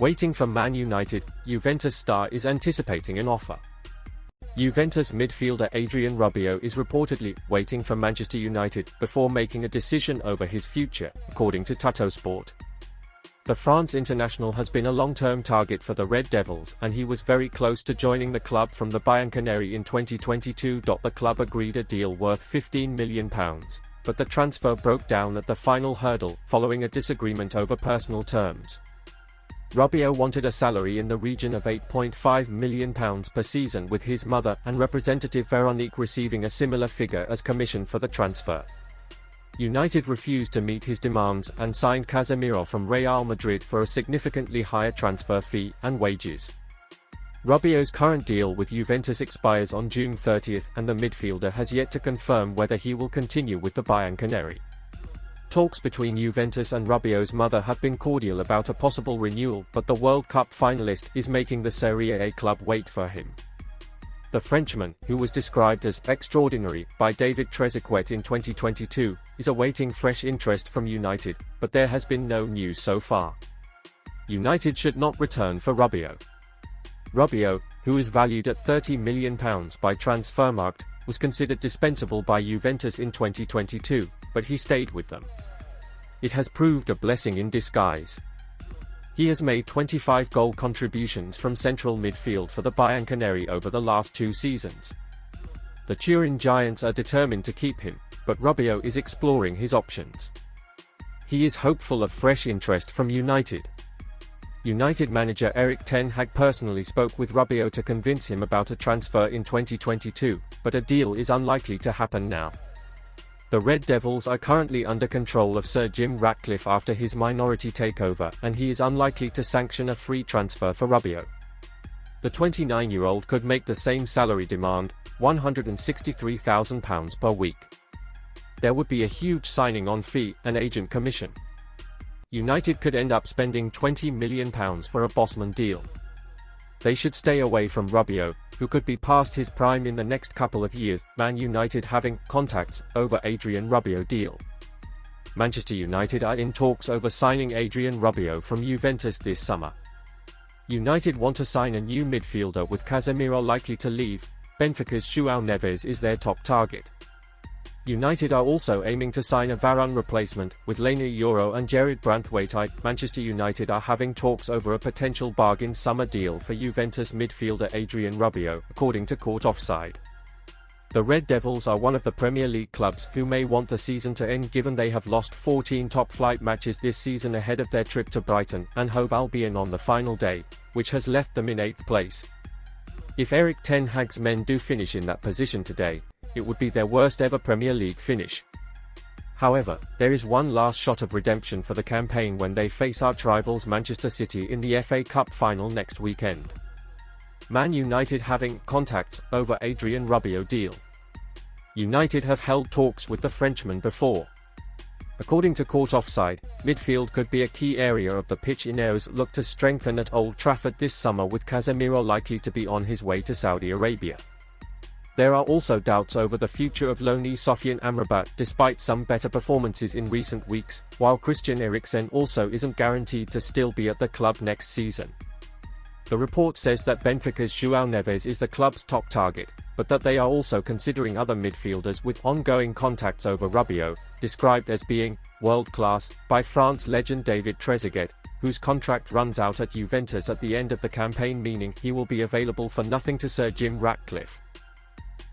Waiting for Man United, Juventus star is anticipating an offer. Juventus midfielder Adrien Rabiot is reportedly waiting for Manchester United before making a decision over his future, according to Tuttosport. The France international has been a long-term target for the Red Devils, and he was very close to joining the club from the Bianconeri in 2022. The club agreed a deal worth £15 million, but the transfer broke down at the final hurdle, following a disagreement over personal terms. Rabiot wanted a salary in the region of £8.5 million per season, with his mother and representative Veronique receiving a similar figure as commission for the transfer. United refused to meet his demands and signed Casemiro from Real Madrid for a significantly higher transfer fee and wages. Rabiot's current deal with Juventus expires on June 30, and the midfielder has yet to confirm whether he will continue with the Bianconeri. Talks between Juventus and Rabiot's mother have been cordial about a possible renewal, but the World Cup finalist is making the Serie A club wait for him. The Frenchman, who was described as extraordinary by David Trezeguet in 2022, is awaiting fresh interest from United, but there has been no news so far. United should not return for Rabiot. Rabiot, who is valued at £30 million by Transfermarkt, was considered dispensable by Juventus in 2022, but he stayed with them. It has proved a blessing in disguise. He has made 25 goal contributions from central midfield for the Bianconeri over the last 2 seasons. The Turin Giants are determined to keep him, but Rabiot is exploring his options. He is hopeful of fresh interest from United. United manager Erik ten Hag personally spoke with Rabiot to convince him about a transfer in 2022, but a deal is unlikely to happen now. The Red Devils are currently under control of Sir Jim Ratcliffe after his minority takeover, and he is unlikely to sanction a free transfer for Rabiot. The 29-year-old could make the same salary demand, £163,000 per week. There would be a huge signing-on fee and agent commission. United could end up spending £20 million for a Bosman deal. They should stay away from Rabiot, who could be past his prime in the next couple of years. Man United having contacts over Adrien Rabiot deal. Manchester United are in talks over signing Adrien Rabiot from Juventus this summer. United want to sign a new midfielder, with Casemiro likely to leave. Benfica's João Neves is their top target. United are also aiming to sign a Varane replacement, with Lena Euro and Gerard Brandtwaite. Manchester United are having talks over a potential bargain summer deal for Juventus midfielder Adrien Rabiot, according to Court Offside. The Red Devils are one of the Premier League clubs who may want the season to end, given they have lost 14 top-flight matches this season ahead of their trip to Brighton and Hove Albion on the final day, which has left them in 8th place. If Erik ten Hag's men do finish in that position today, it would be their worst ever Premier League finish. However, there is one last shot of redemption for the campaign when they face arch rivals Manchester City in the FA Cup final next weekend. Man United having contacts over Adrien Rabiot deal. United have held talks with the Frenchman before. According to Court Offside, midfield could be a key area of the pitch Ineos look to strengthen at Old Trafford this summer, with Casemiro likely to be on his way to Saudi Arabia. There are also doubts over the future of loanee Sofiane Amrabat, despite some better performances in recent weeks, while Christian Eriksen also isn't guaranteed to still be at the club next season. The report says that Benfica's João Neves is the club's top target, but that they are also considering other midfielders, with ongoing contacts over Rabiot, described as being world-class by France legend David Trezeguet, whose contract runs out at Juventus at the end of the campaign, meaning he will be available for nothing to Sir Jim Ratcliffe.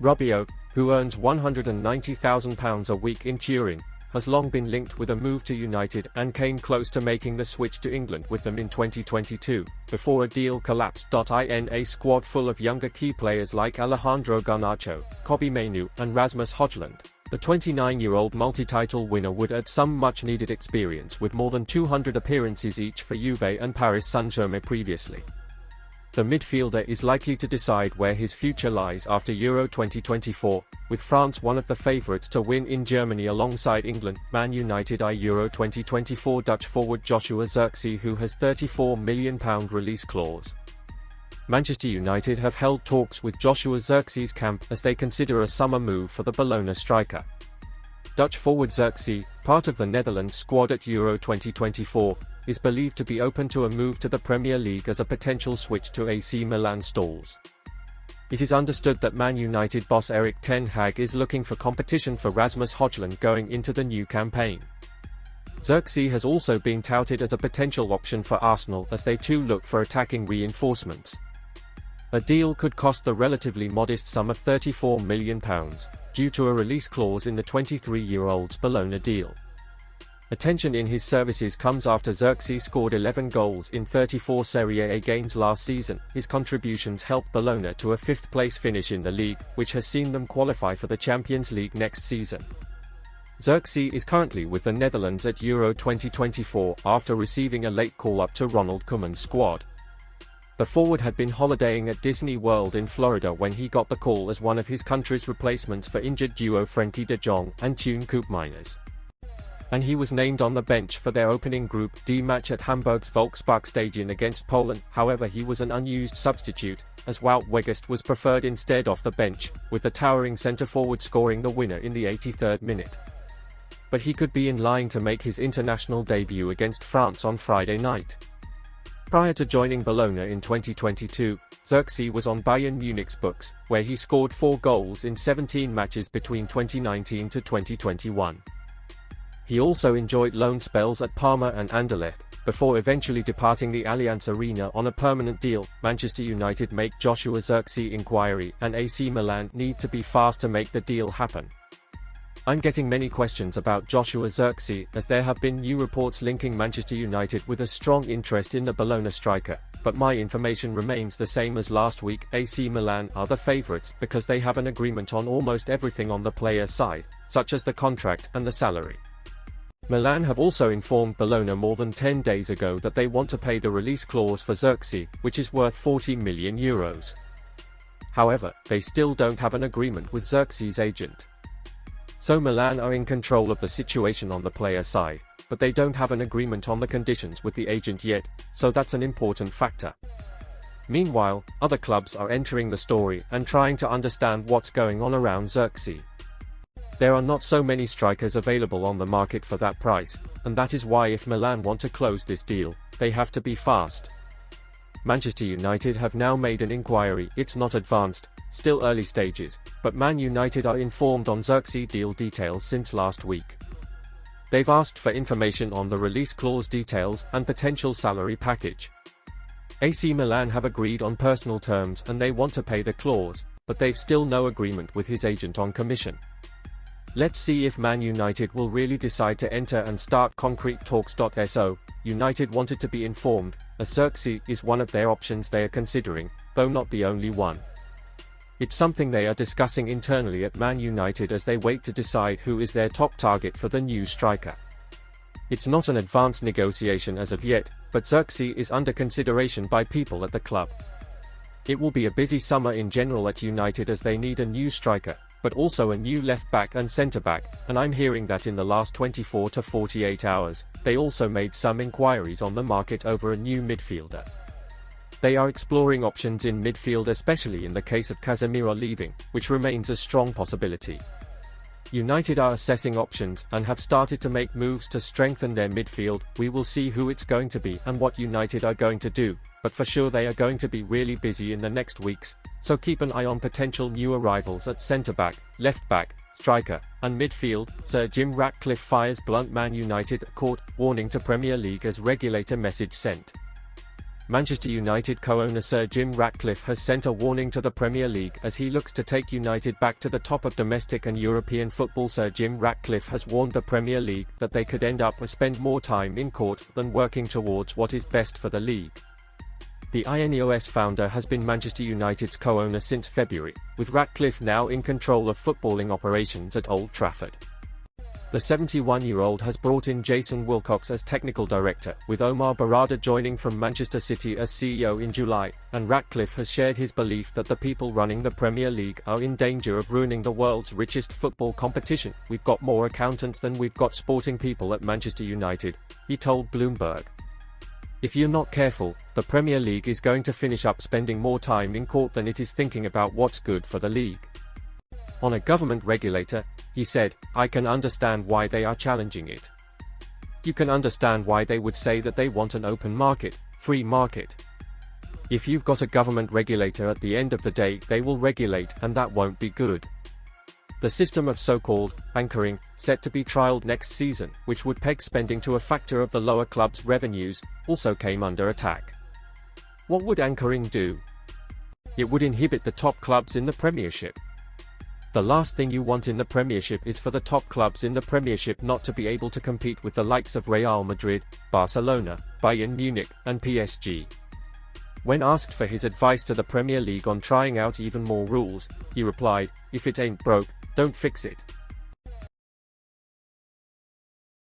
Rabiot, who earns £190,000 a week in Turin, has long been linked with a move to United and came close to making the switch to England with them in 2022, before a deal collapsed. In a squad full of younger key players like Alejandro Garnacho, Kobbie Mainoo, and Rasmus Højlund, the 29-year-old multi-title winner would add some much-needed experience, with more than 200 appearances each for Juve and Paris Saint-Germain previously. The midfielder is likely to decide where his future lies after Euro 2024, with France one of the favourites to win in Germany alongside England. Man United eye Euro 2024 Dutch forward Joshua Zirkzee, who has £34 million release clause. Manchester United have held talks with Joshua Zirkzee's camp as they consider a summer move for the Bologna striker. Dutch forward Zirkzee, part of the Netherlands squad at Euro 2024, is believed to be open to a move to the Premier League as a potential switch to AC Milan stalls. It is understood that Man United boss Erik ten Hag is looking for competition for Rasmus Højlund going into the new campaign. Zirkzee has also been touted as a potential option for Arsenal as they too look for attacking reinforcements. A deal could cost the relatively modest sum of £34 million, due to a release clause in the 23-year-old's Bologna deal. Attention in his services comes after Zirkzee scored 11 goals in 34 Serie A games last season. His contributions helped Bologna to a fifth-place finish in the league, which has seen them qualify for the Champions League next season. Zirkzee is currently with the Netherlands at Euro 2024 after receiving a late call-up to Ronald Koeman's squad. The forward had been holidaying at Disney World in Florida when he got the call as one of his country's replacements for injured duo Frenkie de Jong and Teun Koopmeiners. And he was named on the bench for their opening Group D match at Hamburg's Volksparkstadion against Poland. However, he was an unused substitute, as Wout Weghorst was preferred instead off the bench, with the towering centre-forward scoring the winner in the 83rd minute. But he could be in line to make his international debut against France on Friday night. Prior to joining Bologna in 2022, Zirkzee was on Bayern Munich's books, where he scored 4 goals in 17 matches between 2019 to 2021. He also enjoyed loan spells at Parma and Anderlecht, before eventually departing the Allianz Arena on a permanent deal. Manchester United make Joshua Zirkzee inquiry, and AC Milan need to be fast to make the deal happen. I'm getting many questions about Joshua Zirkzee, as there have been new reports linking Manchester United with a strong interest in the Bologna striker, but my information remains the same as last week. AC Milan are the favourites because they have an agreement on almost everything on the player's side, such as the contract and the salary. Milan have also informed Bologna more than 10 days ago that they want to pay the release clause for Zirkzee, which is worth €40 million. However, they still don't have an agreement with Zirkzee's agent. So Milan are in control of the situation on the player side, but they don't have an agreement on the conditions with the agent yet, so that's an important factor. Meanwhile, other clubs are entering the story and trying to understand what's going on around Zirkzee. There are not so many strikers available on the market for that price, and that is why if Milan want to close this deal, they have to be fast. Manchester United have now made an inquiry. It's not advanced, still early stages, but Man United are informed on Zirkzee deal details since last week. They've asked for information on the release clause details and potential salary package. AC Milan have agreed on personal terms and they want to pay the clause, but they've still no agreement with his agent on commission. Let's see if Man United will really decide to enter and start concrete talks. So, United wanted to be informed, as Zirkzee is one of their options they are considering, though not the only one. It's something they are discussing internally at Man United as they wait to decide who is their top target for the new striker. It's not an advanced negotiation as of yet, but Zirkzee is under consideration by people at the club. It will be a busy summer in general at United as they need a new striker, but also a new left-back and centre-back, and I'm hearing that in the last 24 to 48 hours, they also made some inquiries on the market over a new midfielder. They are exploring options in midfield, especially in the case of Casemiro leaving, which remains a strong possibility. United are assessing options and have started to make moves to strengthen their midfield. We will see who it's going to be and what United are going to do, but for sure they are going to be really busy in the next weeks, so keep an eye on potential new arrivals at centre-back, left-back, striker, and midfield. Sir Jim Ratcliffe fires blunt. Man United court warning to Premier League as regulator message sent. Manchester United co-owner Sir Jim Ratcliffe has sent a warning to the Premier League as he looks to take United back to the top of domestic and European football. Sir Jim Ratcliffe has warned the Premier League that they could end up with spend more time in court than working towards what is best for the league. The INEOS founder has been Manchester United's co-owner since February, with Ratcliffe now in control of footballing operations at Old Trafford. The 71-year-old has brought in Jason Wilcox as technical director, with Omar Barada joining from Manchester City as CEO in July, and Ratcliffe has shared his belief that the people running the Premier League are in danger of ruining the world's richest football competition. "We've got more accountants than we've got sporting people at Manchester United," he told Bloomberg. "If you're not careful, the Premier League is going to finish up spending more time in court than it is thinking about what's good for the league." On a government regulator, he said, "I can understand why they are challenging it. You can understand why they would say that they want an open market, free market. If you've got a government regulator at the end of the day, they will regulate, and that won't be good. The system of so-called anchoring, set to be trialled next season, which would peg spending to a factor of the lower clubs' revenues, also came under attack. What would anchoring do? It would inhibit the top clubs in the Premiership. The last thing you want in the Premiership is for the top clubs in the Premiership not to be able to compete with the likes of Real Madrid, Barcelona, Bayern Munich, and PSG. When asked for his advice to the Premier League on trying out even more rules, he replied, "If it ain't broke, don't fix it."